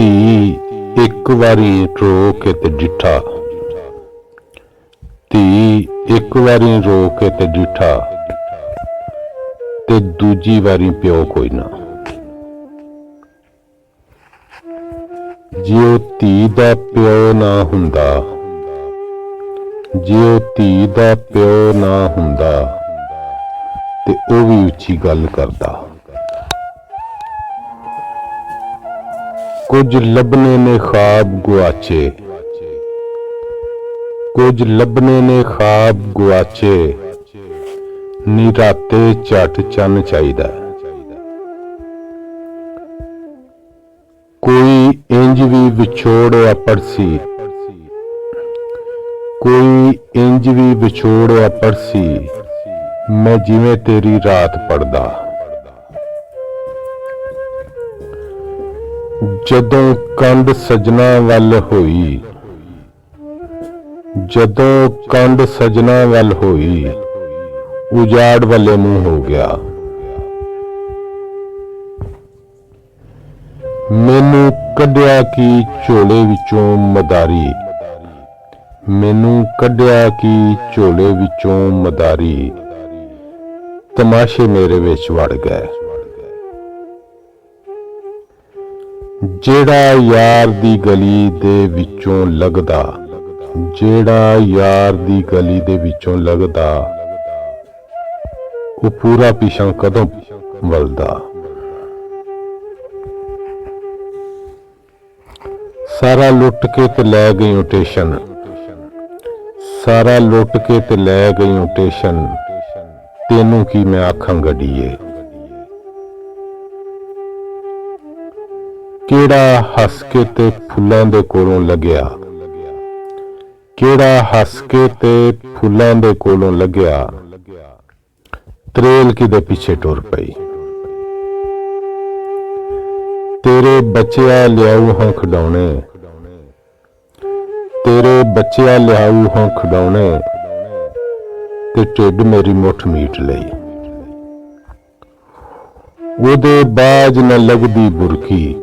ਧੀ ਇੱਕ ਵਾਰੀ ਰੋ ਕੇ ਤੇ ਡਿੱਠਾ, ਧੀ ਇੱਕ ਵਾਰੀ ਰੋ ਕੇ ਤੇ ਡਿੱਠਾ, ਤੇ ਦੂਜੀ ਵਾਰੀ ਪਿਓ ਕੋਈ ਨਾ। ਜੇ ਉਹ ਧੀ ਦਾ ਪਿਓ ਨਾ ਹੁੰਦਾ, ਜੇ ਉਹ ਧੀ ਦਾ ਪਿਓ ਨਾ ਹੁੰਦਾ ਤੇ ਉਹ ਵੀ ਉੱਚੀ ਗੱਲ ਕਰਦਾ। ਕੁਝ ਲੱਭਣੇ ਨੇ ख्वाब ਗੁਆਚੇ, ਕੁਝ ਲੱਭਣੇ ਨੇ ख्वाब ਗੁਆਚੇ, ਨਿਰਾਤੇ ਝੱਟ ਚੰਨ ਚਾਹੀਦਾ। ਕੋਈ ਇੰਜ ਵੀ ਵਿਛੋੜਿਆ ਪਰਸੀ, ਕੋਈ ਇੰਜ ਵੀ ਵਿਛੋੜਿਆ ਪਰਸੀ, ਮੈਂ ਜਿਵੇਂ ਤੇਰੀ ਰਾਤ ਪੜਦਾ। ਜਦੋਂ ਕੰਧ ਸਜਣਾ ਵੱਲ ਹੋਈ, ਜਦੋਂ ਕੰਧ ਸਜਣਾ ਵੱਲ ਹੋਈ, ਉਜਾੜ ਵੱਲੇ ਨੂੰ ਹੋ ਗਿਆ। ਮੈਨੂੰ ਕੱਢਿਆ ਕੀ ਝੋਲੇ ਵਿੱਚੋਂ ਮਦਾਰੀ, ਮੈਨੂੰ ਕੱਢਿਆ ਕੀ ਝੋਲੇ ਵਿੱਚੋਂ ਮਦਾਰੀ, ਤਮਾਸ਼ੇ ਮੇਰੇ ਵਿੱਚ ਵੜ ਗਏ। ਜਿਹੜਾ ਯਾਰ ਦੀ ਗਲੀ ਦੇ ਵਿੱਚੋਂ ਲੰਘਦਾ, ਜਿਹੜਾ ਯਾਰ ਦੀ ਗਲੀ ਦੇ ਵਿੱਚੋਂ ਲੰਘਦਾ, ਉਹ ਪੂਰਾ ਪਿਛਾਂ ਕਦੋਂ ਵਲਦਾ। ਸਾਰਾ ਲੁੱਟ ਕੇ ਤੇ ਲੈ ਗਈ ਟੇਸ਼ਨ, ਸਾਰਾ ਲੁੱਟ ਕੇ ਤੇ ਲੈ ਗਈ ਟੇਸ਼ਨ, ਤੈਨੂੰ ਕੀ ਮੈਂ ਆਖਾਂ ਗੱਡੀਏ। ਕਿਹੜਾ ਹੱਸ ਕੇ ਤੇ ਫੁੱਲਾਂ ਦੇ ਕੋਲੋਂ ਲੱਗਿਆ, ਕਿਹੜਾ ਹੱਸ ਕੇ ਤੇ ਫੁੱਲਾਂ ਦੇ ਕੋਲੋਂ ਲੱਗਿਆ, ਤਰੇਲ ਕਿਦੇ ਪਿੱਛੇ ਟੁਰ ਪਈ। ਤੇਰੇ ਬੱਚਿਆ ਲਿਆਊ ਹਾਂ ਖਿਡੌਣੇ, ਤੇਰੇ ਬੱਚਿਆ ਲਿਆਊ ਹਾਂ ਖਿਡੌਣੇ, ਤੇ ਢਿੱਡ ਮੇਰੀ ਮੁੱਠ ਮੀਟ ਲਈ। ਉਹਦੇ ਬਾਝ ਨਾ ਲੱਗਦੀ ਬੁਰਕੀ,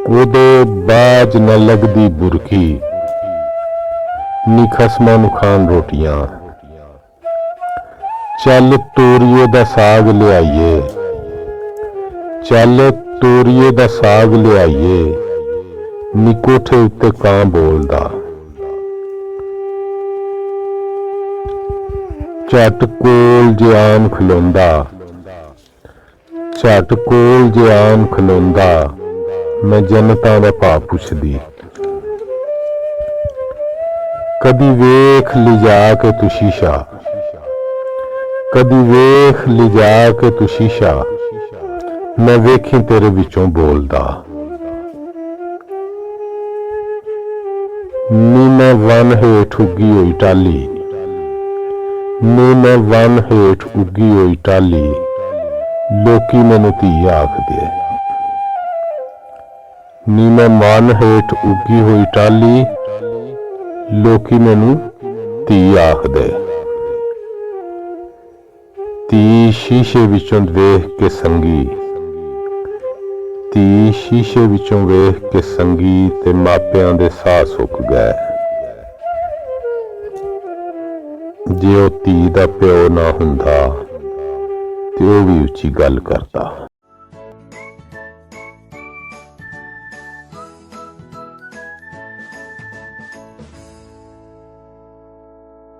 ਉਹਦੇ ਬਾਝ ਨਾ ਲੱਗਦੀ ਬੁਰਕੀ, ਨੀ ਖਸਮਾਂ ਨੂੰ ਖਾਣ ਰੋਟੀਆਂ। ਚੱਲ ਤੋਰੀਏ ਦਾ ਸਾਗ ਲਿਆਈਏ, ਚੱਲ ਤੋਰੀਏ ਦਾ ਸਾਗ ਲਿਆਈਏ, ਨੀ ਕੋਠੇ ਉੱਤੇ ਕਾਂ ਬੋਲਦਾ। ਝੱਟ ਕੋਲ ਜੇ ਆਨ ਖਲੋਂਦਾ, ਝੱਟ ਕੋਲ ਜੇ ਆਨ ਖਲੋਂਦਾ, ਮੈਂ ਜਨਤਾ ਦਾ ਭਾਅ ਪੁੱਛਦੀ। ਕਦੀ ਵੇਖ ਲਿਜਾ ਕੇ ਤੂੰ ਸ਼ੀਸ਼ਾ, ਕਦੀ ਵੇਖ ਲਿਜਾ ਕੇ ਤੂੰ ਸ਼ੀਸ਼ਾ, ਮੈਂ ਵੇਖੀ ਤੇਰੇ ਵਿੱਚੋਂ ਬੋਲਦਾ। ਨੀ ਮੈਂ ਵਨ ਹੇਠ ਉੱਗੀ ਹੋਈ ਟਾਲੀ, ਨੀ ਮੈਂ ਵਨ ਹੇਠ ਉੱਗੀ ਹੋਈ ਟਾਲੀ, ਲੋਕੀ ਮੈਨੂੰ ਧੀ ਆਖਦੇ। ਨੀ ਮੈਂ ਮਨ ਹੇਠ ਉੱਗੀ ਹੋਈ ਟਾਲੀ, ਲੋਕੀ ਮੈਨੂੰ ਧੀ ਆਖਦੇ। ਧੀ ਸ਼ੀਸ਼ੇ ਵਿੱਚੋਂ ਵੇਖ ਕੇ ਸੰਗੀ, ਧੀ ਸ਼ੀਸ਼ੇ ਵਿੱਚੋਂ ਵੇਖ ਕੇ ਸੰਗੀ, ਤੇ ਮਾਪਿਆਂ ਦੇ ਸਾਹ ਸੁੱਕ ਗਏ। ਜੇ ਉਹ ਧੀ ਦਾ ਪਿਓ ਨਾ ਹੁੰਦਾ ਤੇ ਉਹ ਵੀ ਉੱਚੀ ਗੱਲ ਕਰਦਾ।